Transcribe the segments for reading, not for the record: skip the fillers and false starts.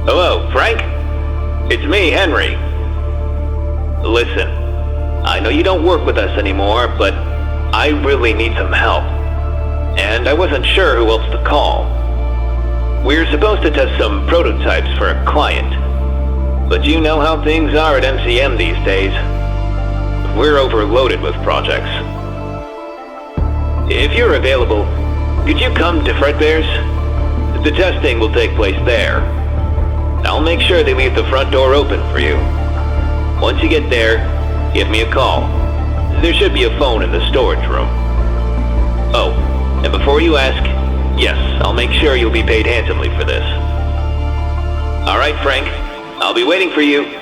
Hello, Frank? It's me, Henry. Listen, I know you don't work with us anymore, but I really need some help. And I wasn't sure who else to call. We're supposed to test some prototypes for a client. But you know how things are at MCM these days. We're overloaded with projects. If you're available, could you come to Fredbear's? The testing will take place there. I'll make sure they leave the front door open for you. Once you get there, give me a call. There should be a phone in the storage room. Oh, and before you ask, yes, I'll make sure you'll be paid handsomely for this. Alright, Frank. I'll be waiting for you.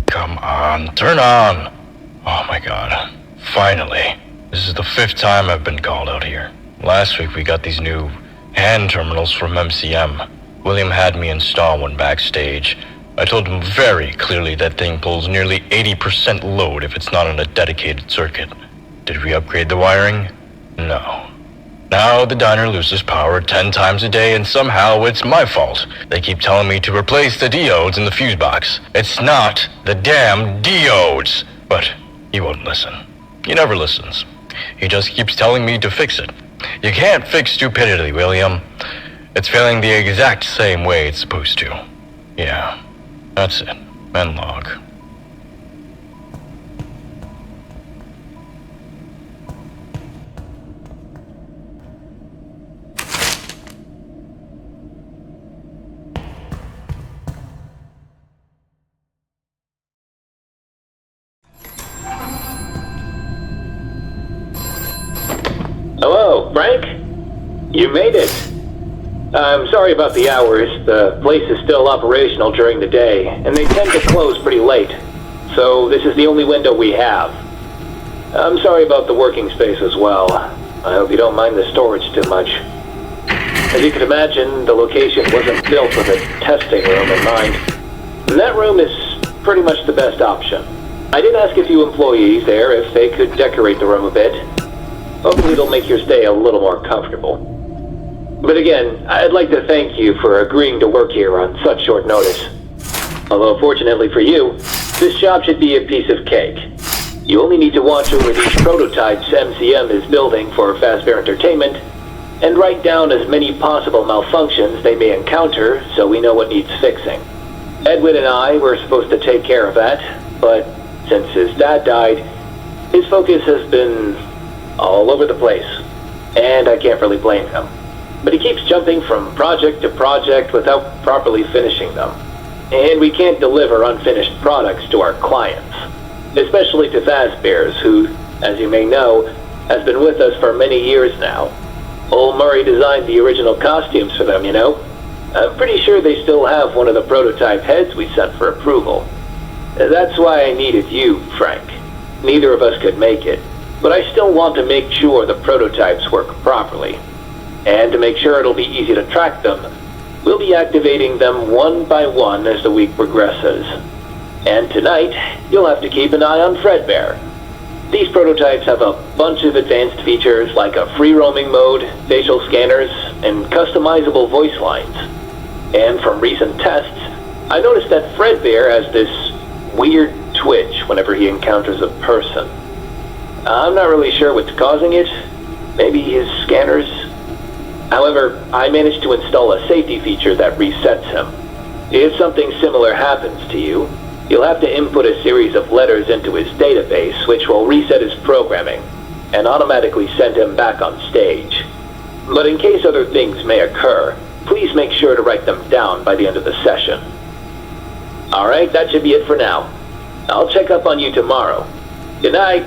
Come on, turn on! Oh my god, finally. This is the 5th time I've been called out here. Last week we got these new hand terminals from MCM. William had me install one backstage. I told him very clearly that thing pulls nearly 80% load if it's not on a dedicated circuit. Did we upgrade the wiring? No. Now the diner loses power 10 times a day and somehow it's my fault. They keep telling me to replace the diodes in the fuse box. It's not the damn diodes! But he won't listen. He never listens. He just keeps telling me to fix it. You can't fix stupidity, William. It's failing the exact same way it's supposed to. Yeah, that's it. And log. Hello, Frank? You made it. I'm sorry about the hours. The place is still operational during the day, and they tend to close pretty late. So this is the only window we have. I'm sorry about the working space as well. I hope you don't mind the storage too much. As you can imagine, the location wasn't built with a testing room in mind. And that room is pretty much the best option. I did ask a few employees there if they could decorate the room a bit. Hopefully it'll make your stay a little more comfortable. But again, I'd like to thank you for agreeing to work here on such short notice. Although fortunately for you, this job should be a piece of cake. You only need to watch over these prototypes MCM is building for Fazbear Entertainment, and write down as many possible malfunctions they may encounter so we know what needs fixing. Edwin and I were supposed to take care of that, but since his dad died, his focus has been all over the place, and I can't really blame him. But he keeps jumping from project to project without properly finishing them. And we can't deliver unfinished products to our clients, especially to Fazbear's, who, as you may know, has been with us for many years now. Old Murray designed the original costumes for them, you know. I'm pretty sure they still have one of the prototype heads we sent for approval. That's why I needed you, Frank. Neither of us could make it, but I still want to make sure the prototypes work properly. And to make sure it'll be easy to track them, we'll be activating them one by one as the week progresses. And tonight, you'll have to keep an eye on Fredbear. These prototypes have a bunch of advanced features like a free roaming mode, facial scanners, and customizable voice lines. And from recent tests, I noticed that Fredbear has this weird twitch whenever he encounters a person. I'm not really sure what's causing it. Maybe his scanners. However, I managed to install a safety feature that resets him. If something similar happens to you, you'll have to input a series of letters into his database, which will reset his programming and automatically send him back on stage. But in case other things may occur, please make sure to write them down by the end of the session. Alright, that should be it for now. I'll check up on you tomorrow. Good night.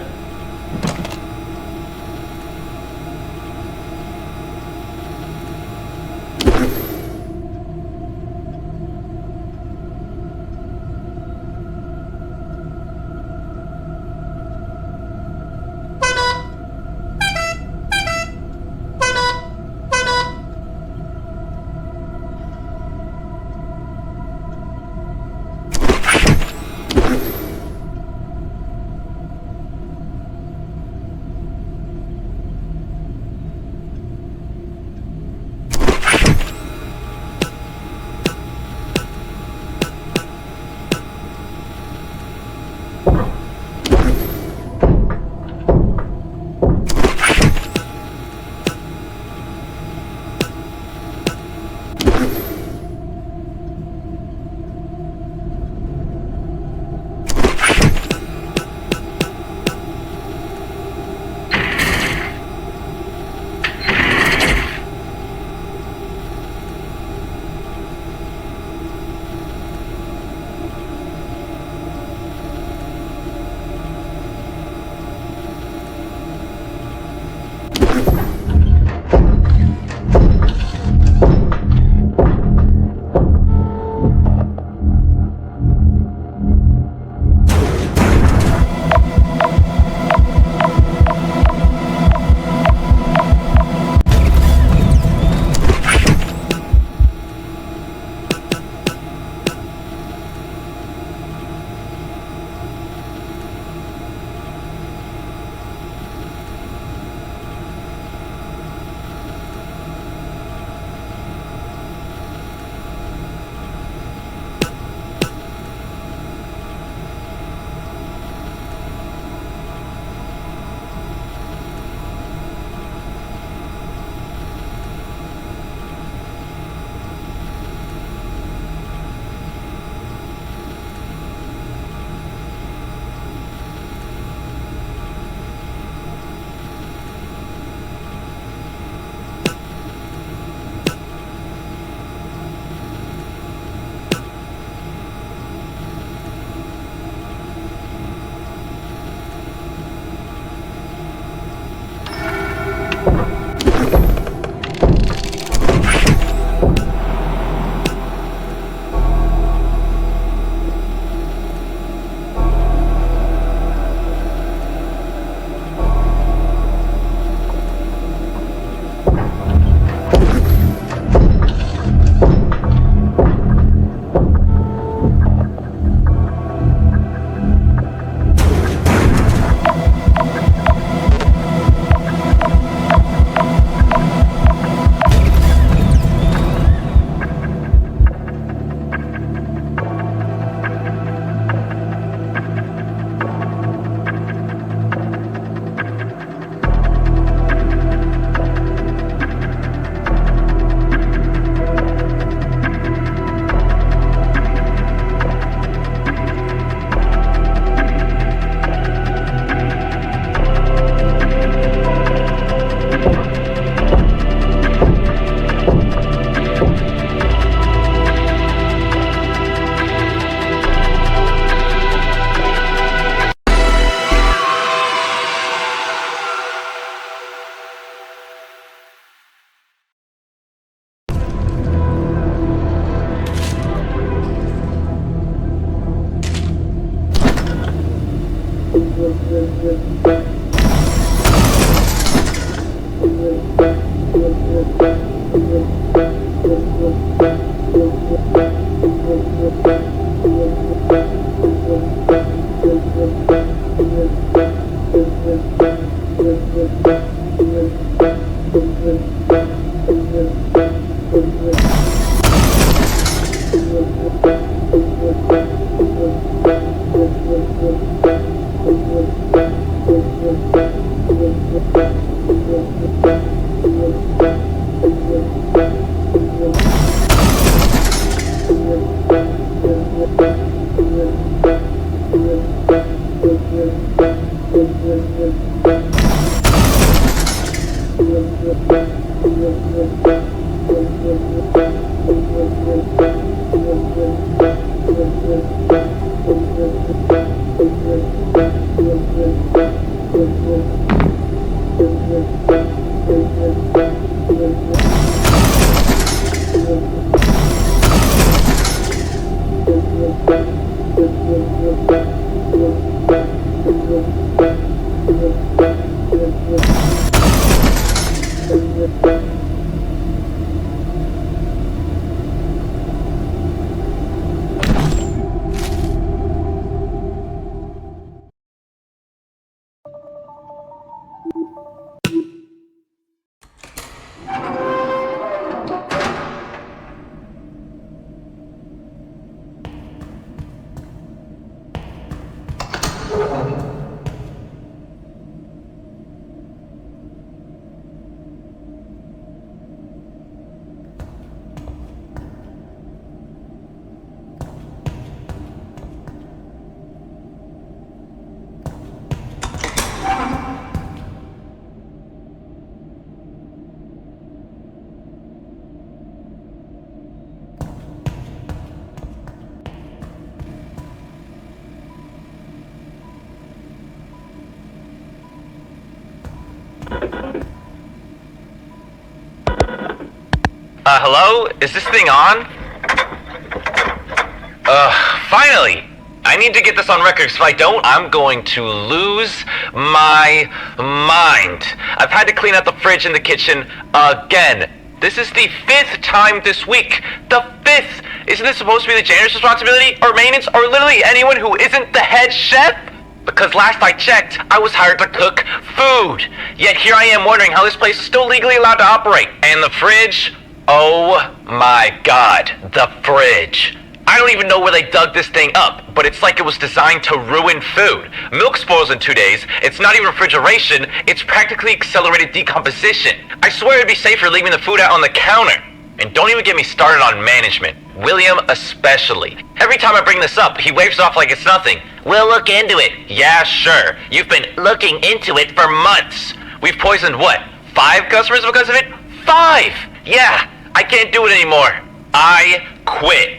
Hello? Is this thing on? Finally! I need to get this on record, because if I don't, I'm going to lose my mind. I've had to clean out the fridge in the kitchen again. This is the 5th time this week. The 5th! Isn't this supposed to be the janitor's responsibility, or maintenance, or literally anyone who isn't the head chef? Because last I checked, I was hired to cook food. Yet here I am wondering how this place is still legally allowed to operate. And the fridge? Oh my god, the fridge. I don't even know where they dug this thing up, but it's like it was designed to ruin food. Milk spoils in 2 days. It's not even refrigeration. It's practically accelerated decomposition. I swear it'd be safer leaving the food out on the counter. And don't even get me started on management. William especially. Every time I bring this up, he waves it off like it's nothing. We'll look into it. Yeah, sure. You've been looking into it for months. We've poisoned what? 5 customers because of it? 5! Yeah, I can't do it anymore. I quit.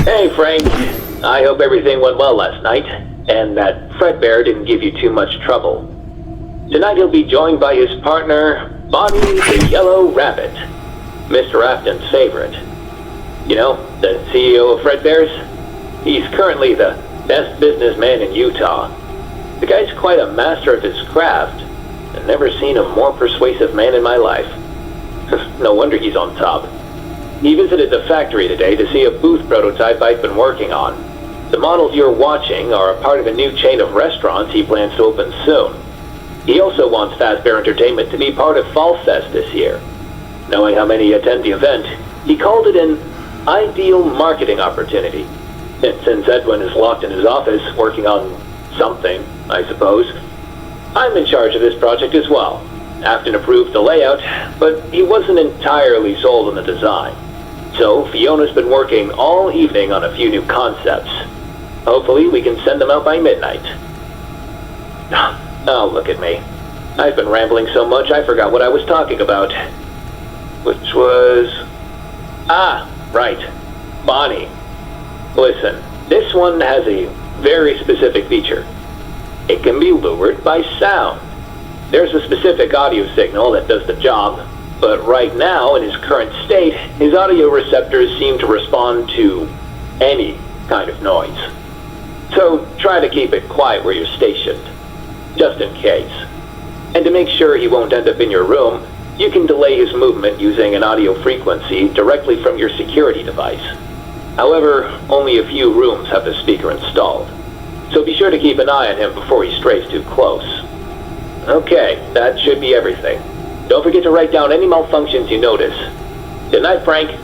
Hey, Frank. I hope everything went well last night, and that Fredbear didn't give you too much trouble. Tonight he'll be joined by his partner, Bonnie the Yellow Rabbit, Mr. Afton's favorite. You know, the CEO of Fredbear's? He's currently the best businessman in Utah. The guy's quite a master of his craft. I've never seen a more persuasive man in my life. No wonder he's on top. He visited the factory today to see a booth prototype I've been working on. The models you're watching are a part of a new chain of restaurants he plans to open soon. He also wants Fazbear Entertainment to be part of Fall Fest this year. Knowing how many attend the event, he called it an ideal marketing opportunity. And since Edwin is locked in his office working on something, I suppose, I'm in charge of this project as well. Afton approved the layout, but he wasn't entirely sold on the design. So Fiona's been working all evening on a few new concepts. Hopefully we can send them out by midnight. Oh, look at me. I've been rambling so much I forgot what I was talking about. Which was... right. Bonnie. Listen, this one has a very specific feature. It can be lured by sound. There's a specific audio signal that does the job, but right now, in his current state, his audio receptors seem to respond to any kind of noise. So try to keep it quiet where you're stationed, just in case. And to make sure he won't end up in your room, you can delay his movement using an audio frequency directly from your security device. However, only a few rooms have the speaker installed, so be sure to keep an eye on him before he strays too close. Okay, that should be everything. Don't forget to write down any malfunctions you notice. Good night, Frank.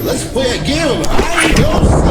Let's play a game of hide and go seek.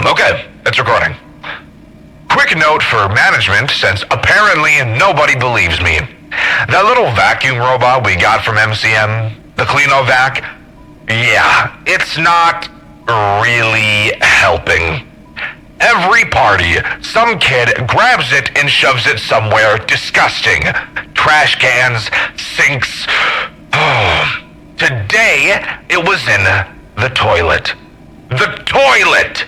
Okay, it's recording. Quick note for management, since apparently nobody believes me. That little vacuum robot we got from MCM, the Cleanovac, yeah, it's not really helping. Every party, some kid grabs it and shoves it somewhere disgusting. Trash cans, sinks. Today, it was in the toilet. The toilet!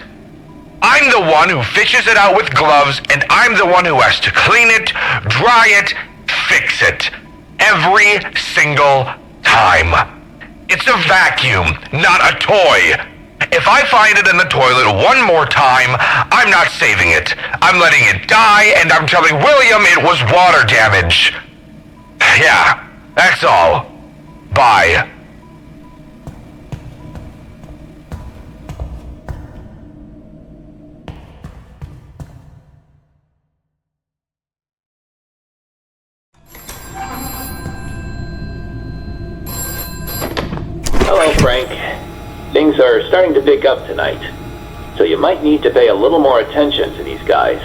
I'm the one who fishes it out with gloves, and I'm the one who has to clean it, dry it, fix it. Every single time. It's a vacuum, not a toy. If I find it in the toilet one more time, I'm not saving it. I'm letting it die, and I'm telling William it was water damage. Yeah, that's all. Bye. Hello, Frank. Things are starting to pick up tonight, so you might need to pay a little more attention to these guys.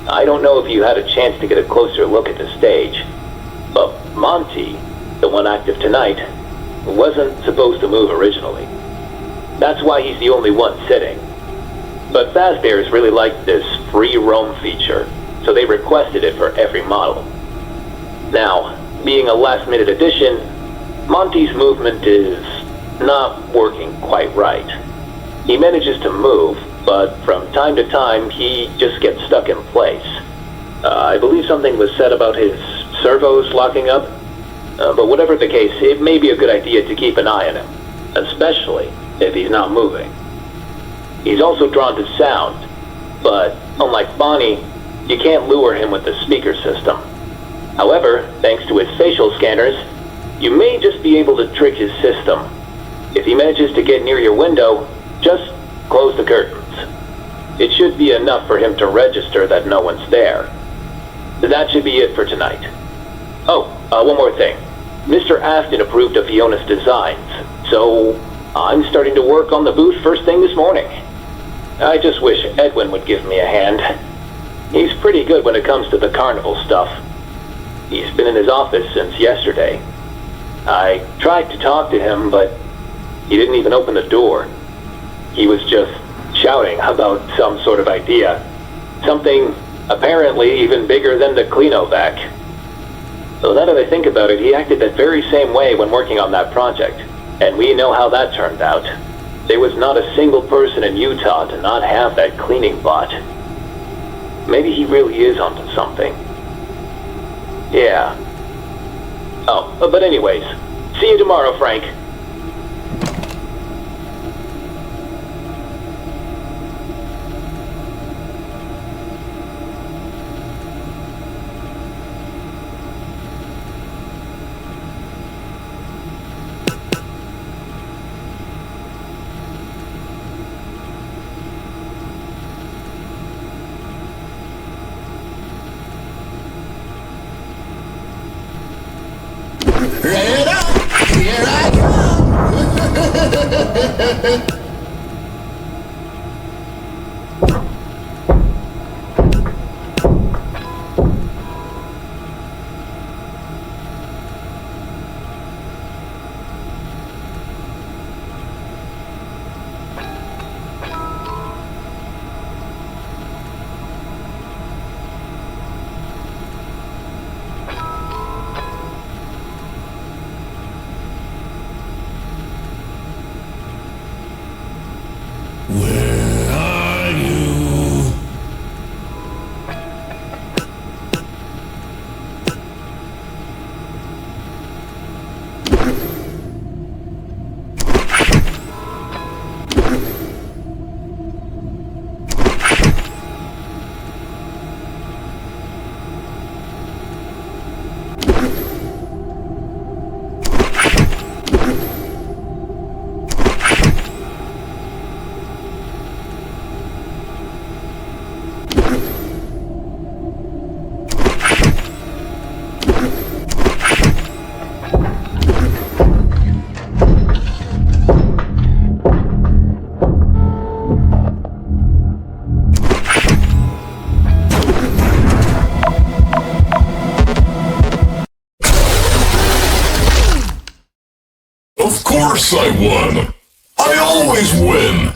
I don't know if you had a chance to get a closer look at the stage, but Monty, the one active tonight, wasn't supposed to move originally. That's why he's the only one sitting. But Fazbear's really liked this free roam feature, so they requested it for every model. Now, being a last-minute addition, Monty's movement is not working quite right. He manages to move, but from time to time he just gets stuck in place. I believe something was said about his servos locking up, but whatever the case, it may be a good idea to keep an eye on him, especially if he's not moving. He's also drawn to sound, but unlike Bonnie, you can't lure him with the speaker system. However, thanks to his facial scanners, you may just be able to trick his system. If he manages to get near your window, just close the curtains. It should be enough for him to register that no one's there. That should be it for tonight. Oh, one more thing. Mr. Aston approved of Fiona's designs, so I'm starting to work on the booth first thing this morning. I just wish Edwin would give me a hand. He's pretty good when it comes to the carnival stuff. He's been in his office since yesterday. I tried to talk to him, but he didn't even open the door. He was just shouting about some sort of idea. Something apparently even bigger than the Cleanovac. So now that I think about it, he acted that very same way when working on that project. And we know how that turned out. There was not a single person in Utah to not have that cleaning bot. Maybe he really is onto something. Yeah. Oh, but anyways, see you tomorrow, Frank. Ready up! Here I come! course I won. I always win.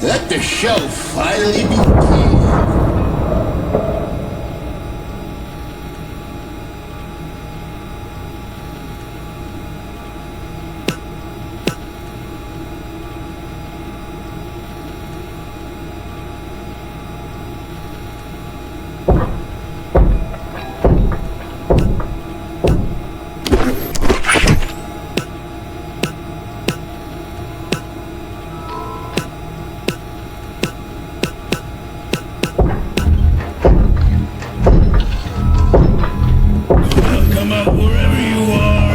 Let the show finally begin. Come out wherever you are.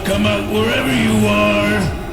Come out wherever you are.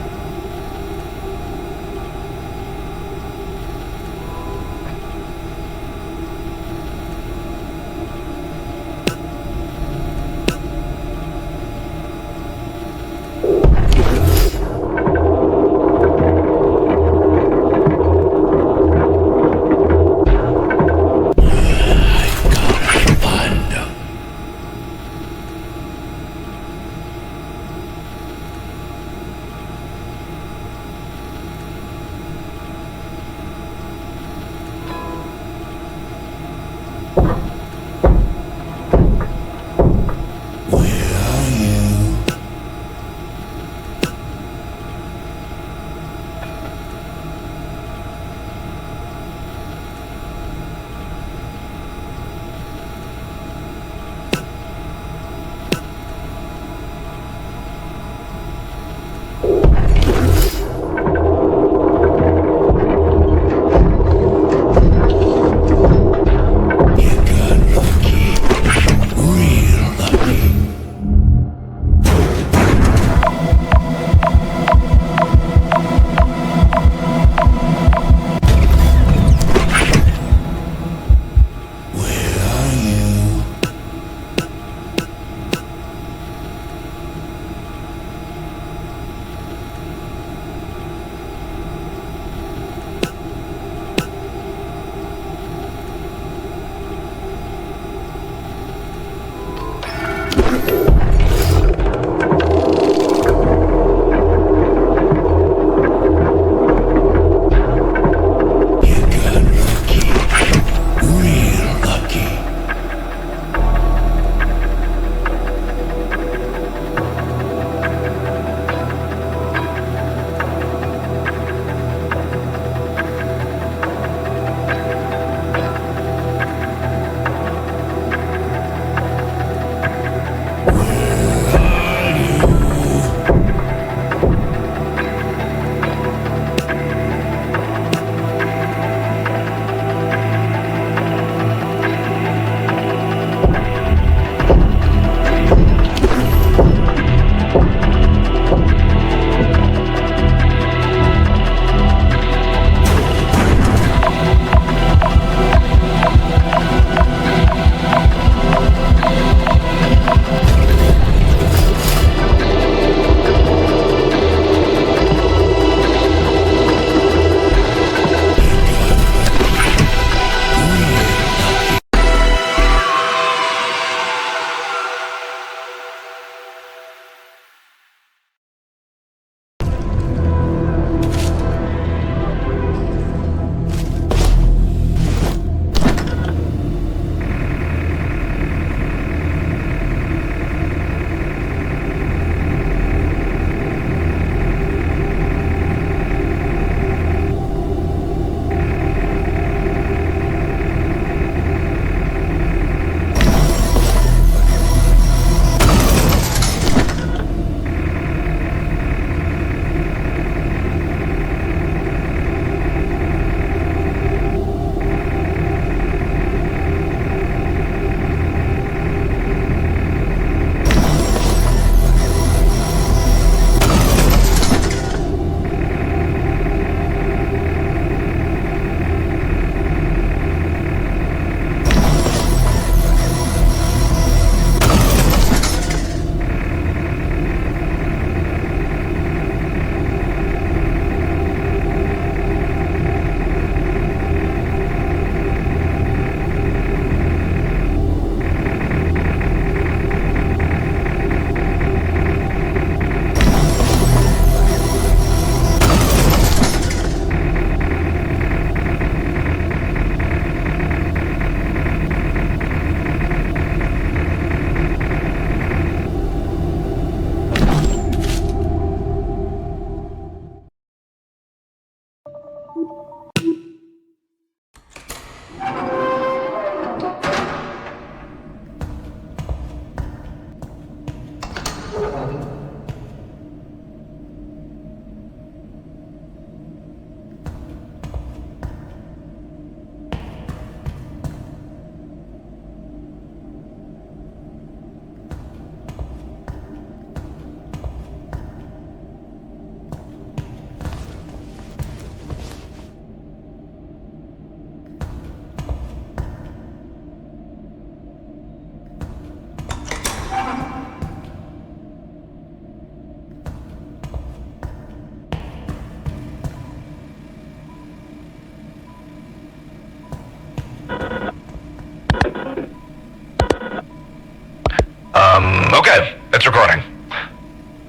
Okay, it's recording.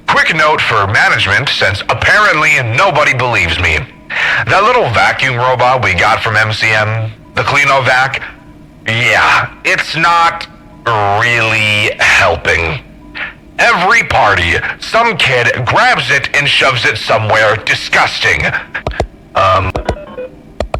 Quick note for management, since apparently nobody believes me. That little vacuum robot we got from MCM, the Cleano-Vac, yeah, it's not really helping. Every party, some kid grabs it and shoves it somewhere disgusting.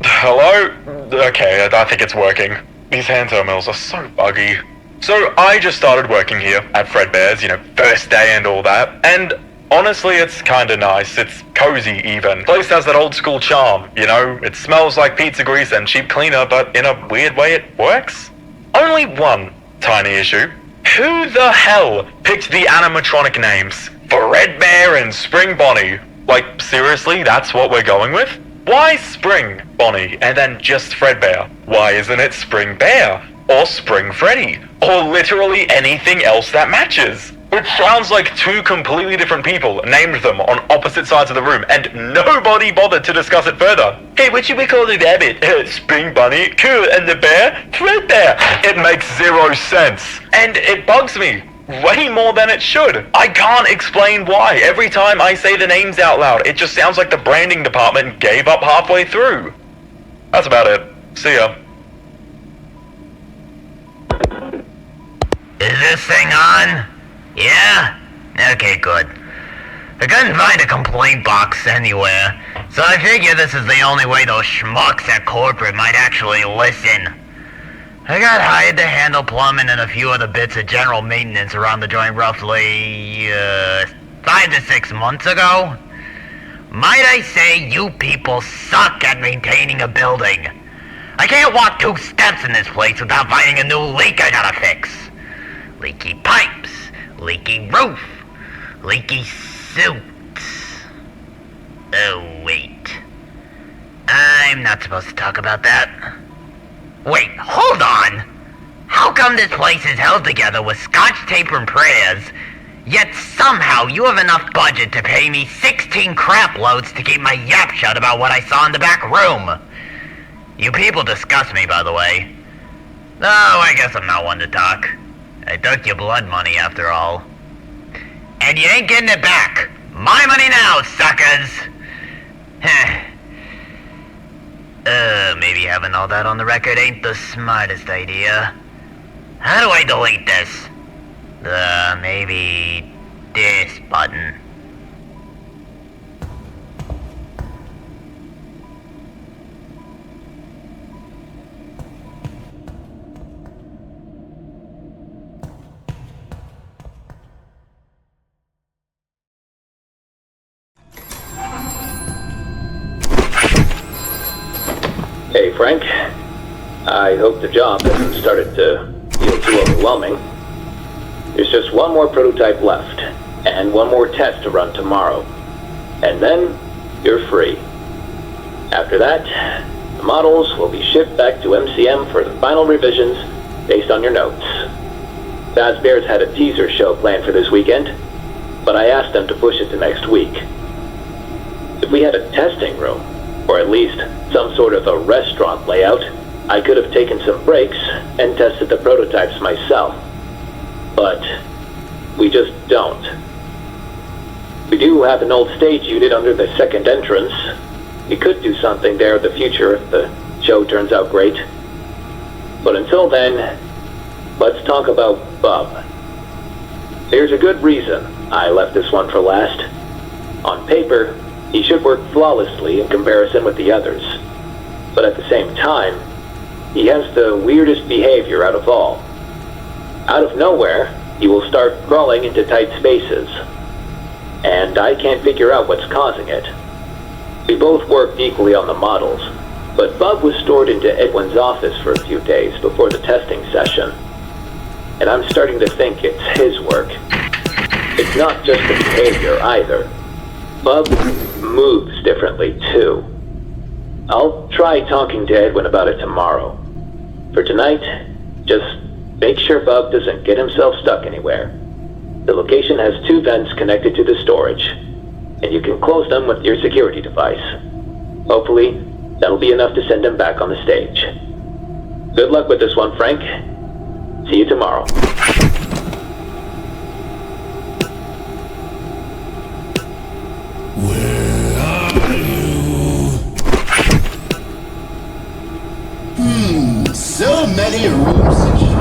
Hello? Okay, I think it's working. These hand terminals are so buggy. So I just started working here at Fredbear's, first day and all that. And honestly, it's kinda nice. It's cozy even. Place has that old school charm, It smells like pizza grease and cheap cleaner, but in a weird way it works. Only one tiny issue. Who the hell picked the animatronic names? Fredbear and Spring Bonnie. Like, seriously, that's what we're going with? Why Spring Bonnie and then just Fredbear? Why isn't it Spring Bear? Or Spring Freddy? Or literally anything else that matches? It sounds like two completely different people named them on opposite sides of the room, and nobody bothered to discuss it further. Hey, what should we call the rabbit? Spring Bunny? Cool. And the bear? Fredbear. It makes zero sense. And it bugs me. Way more than it should. I can't explain why. Every time I say the names out loud, it just sounds like the branding department gave up halfway through. That's about it. See ya. Is this thing on? Yeah? Okay, good. I couldn't find a complaint box anywhere, so I figure this is the only way those schmucks at corporate might actually listen. I got hired to handle plumbing and a few other bits of general maintenance around the joint roughly, 5 to 6 months ago. Might I say you people suck at maintaining a building. I can't walk 2 steps in this place without finding a new leak I gotta fix. Leaky pipes, leaky roof, leaky suits. Oh, wait. I'm not supposed to talk about that. Wait, hold on! How come this place is held together with scotch tape and prayers, yet somehow you have enough budget to pay me 16 crap loads to keep my yap shut about what I saw in the back room? You people disgust me, by the way. Oh, I guess I'm not one to talk. I took your blood money, after all. And you ain't getting it back. My money now, suckers! Maybe having all that on the record ain't the smartest idea. How do I delete this? Maybe this button. Hey, Frank. I hope the job hasn't started to feel too overwhelming. There's just one more prototype left, and one more test to run tomorrow. And then, you're free. After that, the models will be shipped back to MCM for the final revisions based on your notes. Fazbear's had a teaser show planned for this weekend, but I asked them to push it to next week. If we had a testing room, or at least some sort of a restaurant layout, I could have taken some breaks and tested the prototypes myself. But we just don't. We do have an old stage unit under the second entrance. We could do something there in the future if the show turns out great. But until then, let's talk about Bub. There's a good reason I left this one for last. On paper, he should work flawlessly in comparison with the others. But at the same time, he has the weirdest behavior out of all. Out of nowhere, You will start crawling into tight spaces. And I can't figure out what's causing it. We both worked equally on the models, but Bub was stored into Edwin's office for a few days before the testing session. And I'm starting to think it's his work. It's not just the behavior either. Bub moves differently too. I'll try talking to Edwin about it tomorrow. For tonight, just make sure Bub doesn't get himself stuck anywhere. The location has 2 vents connected to the storage, and you can close them with your security device. Hopefully, that'll be enough to send him back on the stage. Good luck with this one, Frank. See you tomorrow. Where are you? So many rooms to shrink.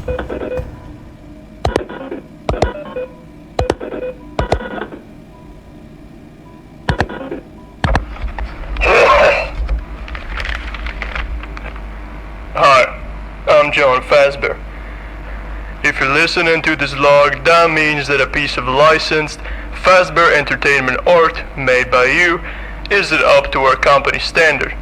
Hi, I'm John Fazbear. If you're listening to this log, that means that a piece of licensed Fazbear Entertainment art made by you isn't up to our company standard.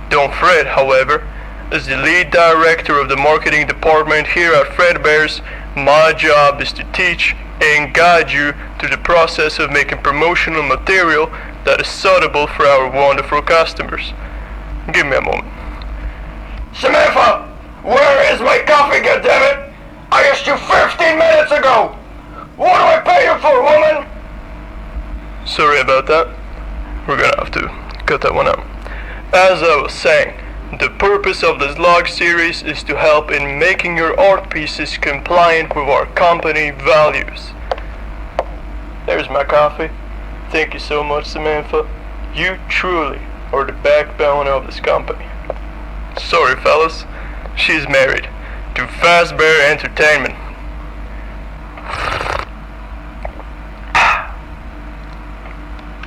Don't fret, however. As the lead director of the marketing department here at Fredbear's, my job is to teach and guide you through the process of making promotional material that is suitable for our wonderful customers. Give me a moment. Samantha, where is my coffee, goddammit? I asked you 15 minutes ago! What do I pay you for, woman? Sorry about that. We're gonna have to cut that one out. As I was saying, the purpose of this log series is to help in making your art pieces compliant with our company values. There's my coffee. Thank you so much, Samantha. You truly are the backbone of this company. Sorry, fellas. She's married to Fazbear Entertainment.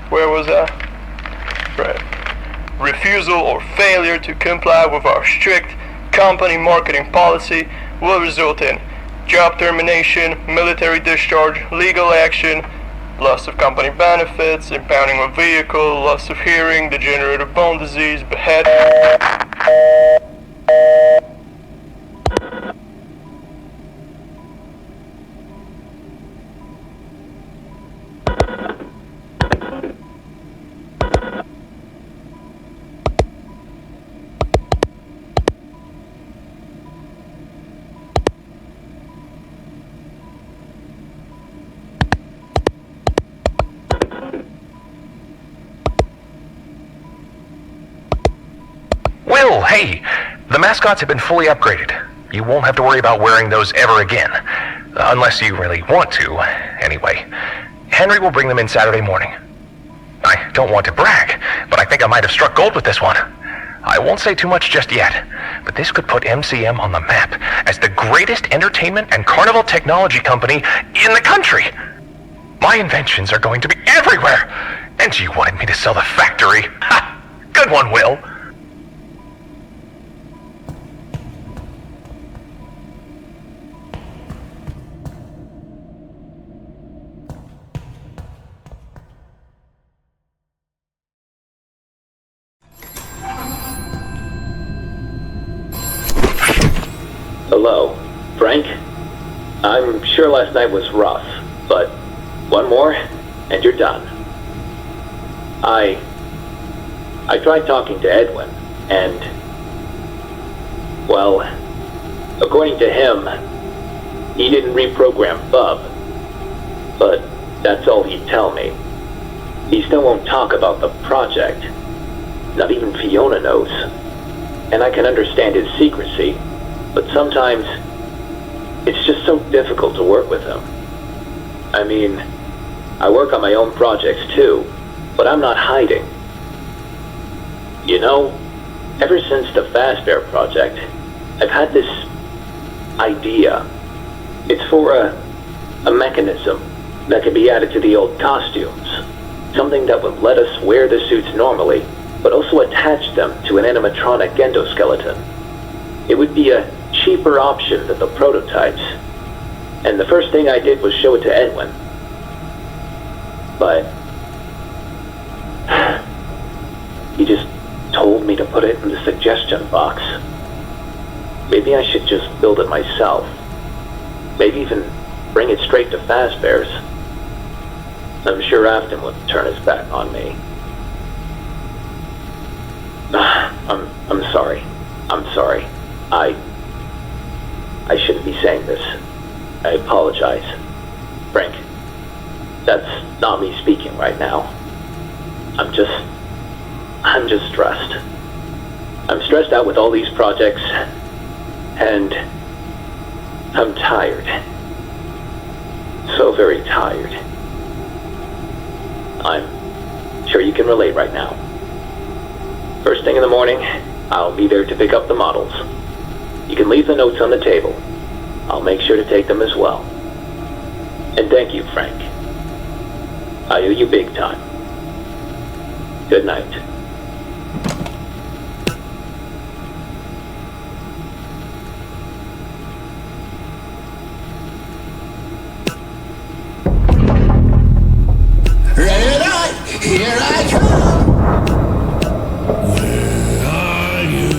Where was I? Right. Refusal or failure to comply with our strict company marketing policy will result in job termination, military discharge, legal action, loss of company benefits, impounding of vehicle, loss of hearing, degenerative bone disease, beheading. Will, hey! The mascots have been fully upgraded. You won't have to worry about wearing those ever again. Unless you really want to, anyway. Henry will bring them in Saturday morning. I don't want to brag, but I think I might have struck gold with this one. I won't say too much just yet, but this could put MCM on the map as the greatest entertainment and carnival technology company in the country. My inventions are going to be everywhere, and you wanted me to sell the factory. Ha! Good one, Will. Hello, Frank? I'm sure last night was rough, but one more, and you're done. I tried talking to Edwin, and, well, according to him, he didn't reprogram Bub, but that's all he'd tell me. He still won't talk about the project. Not even Fiona knows. And I can understand his secrecy, but sometimes it's just so difficult to work with him. I mean, I work on my own projects too, but I'm not hiding. You know, ever since the Fazbear project, I've had this idea. It's for a mechanism that can be added to the old costumes. Something that would let us wear the suits normally, but also attach them to an animatronic endoskeleton. It would be a cheaper option than the prototypes. And the first thing I did was show it to Edwin. But he just told me to put it in the suggestion box. Maybe I should just build it myself. Maybe even bring it straight to Fazbear's. I'm sure Afton would turn his back on me. I'm sorry. I'm sorry. I shouldn't be saying this. I apologize. Frank, that's not me speaking right now. I'm just stressed. I'm stressed out with all these projects, and I'm tired. So very tired. I'm sure you can relate right now. First thing in the morning, I'll be there to pick up the models. You can leave the notes on the table. I'll make sure to take them as well. And thank you, Frank. I owe you big time. Good night. Here I come! Where are you?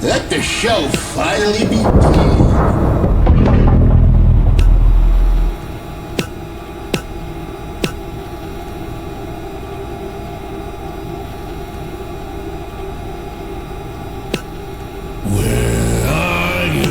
Let the show finally begin. Where are you?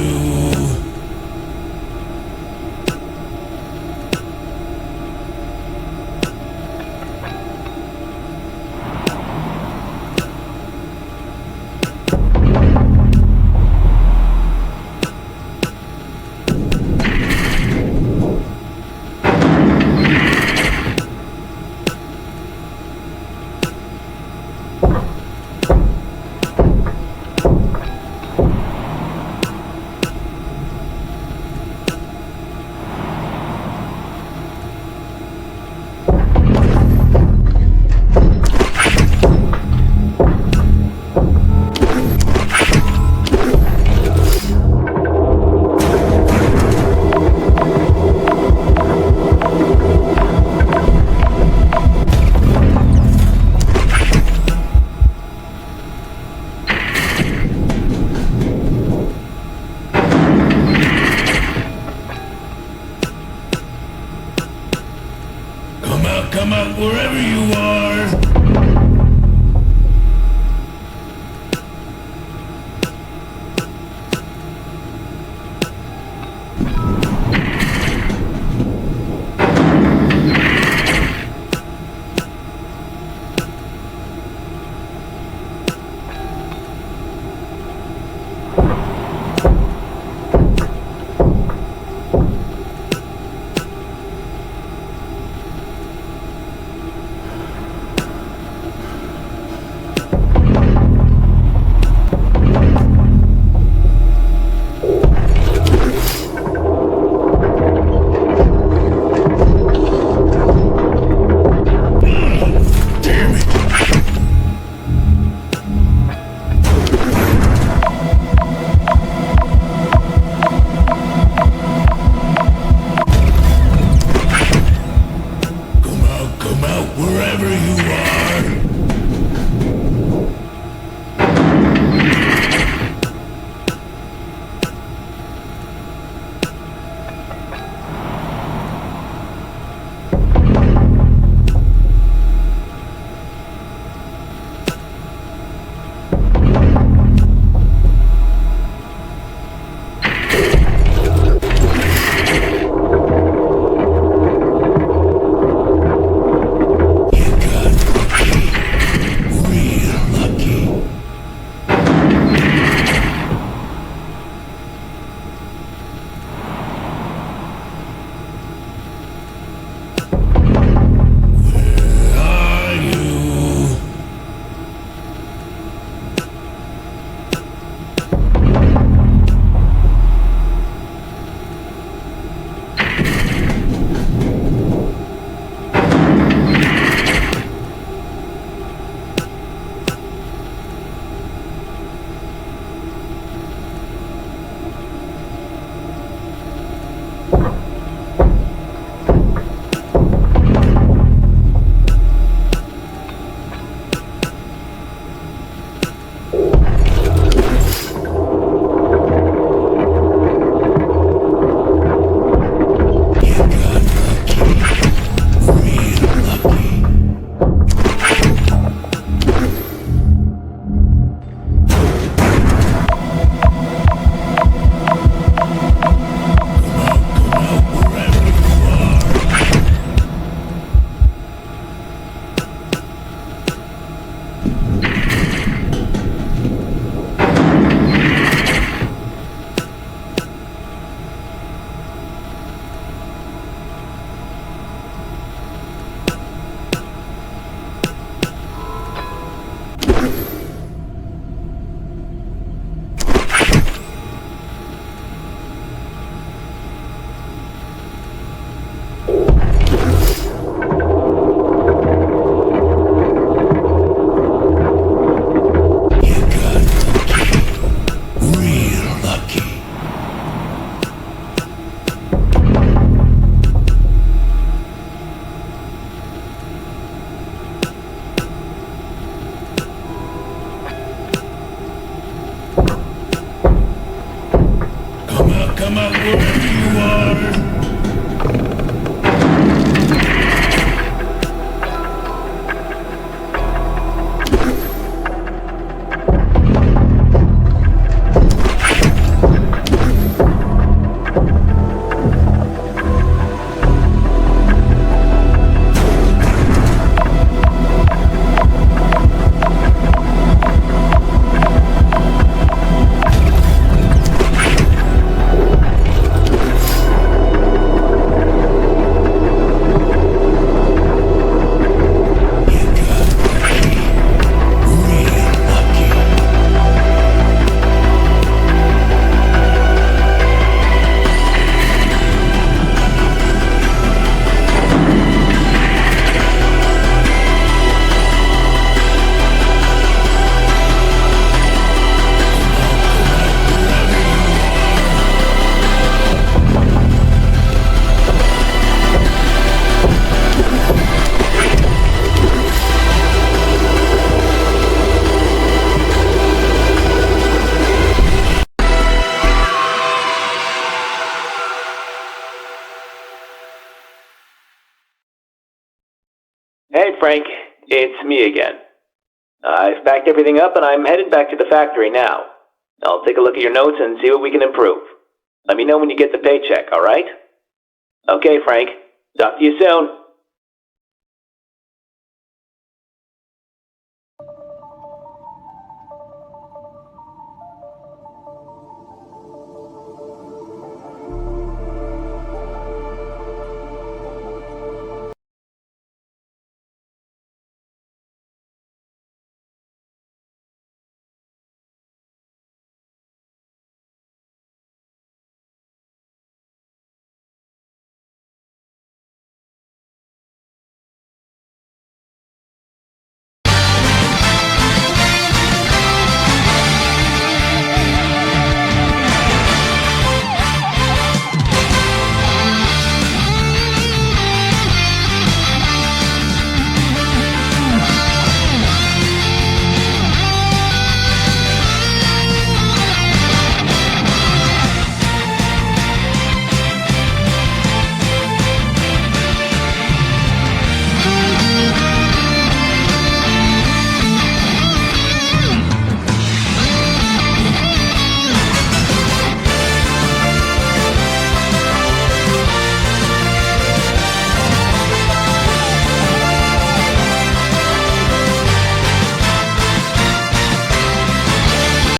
Come out wherever you are. Hey Frank, it's me again. I've packed everything up and I'm headed back to the factory now. I'll take a look at your notes and see what we can improve. Let me know when you get the paycheck, alright? Okay Frank, talk to you soon.